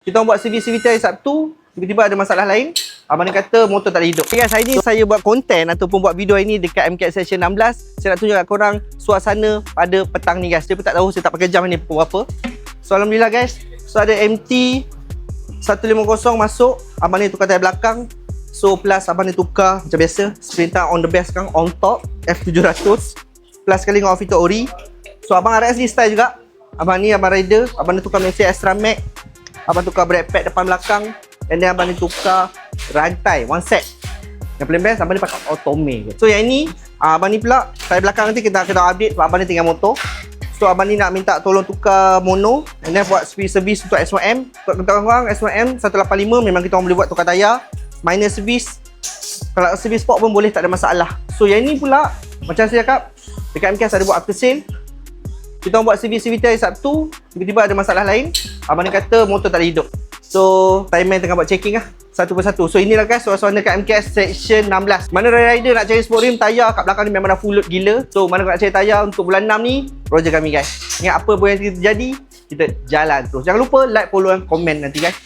Kita orang buat CVT hari Sabtu, tiba-tiba ada masalah lain. Abang ni kata motor tak ada hidup. Okay guys, hari ni saya buat konten ataupun buat video hari ni dekat MKS Session 16. Saya nak tunjuk kat korang suasana pada petang ni guys. Dia pun tak tahu saya tak pakai jam ni pukul berapa. So alhamdulillah guys. So ada MT 150 masuk. Abang ni tukar tayar belakang. So plus abang ni tukar macam biasa Sprinter on the best sekarang on top F700. Plus sekali dengan Ovito Ori. So abang RS ni style juga. Abang ni abang rider. Abang ni tukar Mercedes Extra Max. Abang tukar brake pad depan belakang. And then abang ni tukar rantai one set. Yang paling best abang ni pakai Autome. So yang ini abang ni pula tayar belakang nanti kita update sebab abang ni tinggal motor. So abang ni nak minta tolong tukar mono. And then buat speed service untuk S1M. Untuk korang S1M 185 memang kita orang boleh buat tukar tayar. Minor service. Kalau service sport pun boleh, tak ada masalah. So yang ni pula macam saya cakap dekat MKS ada buat after sale. Kita orang buat CVT hari Sabtu, tiba-tiba ada masalah lain. Abang ni kata motor tak ada hidup. So timeman tengah buat checking lah satu persatu. So inilah guys suasana kat MKS Section 16. Mana rider nak cari sport rim, tayar kat belakang ni memang dah full load gila. So mana nak cari tayar untuk bulan 6 ni, roger kami guys. Ingat apa pun yang terjadi, kita jalan terus. Jangan lupa like, follow dan komen nanti guys.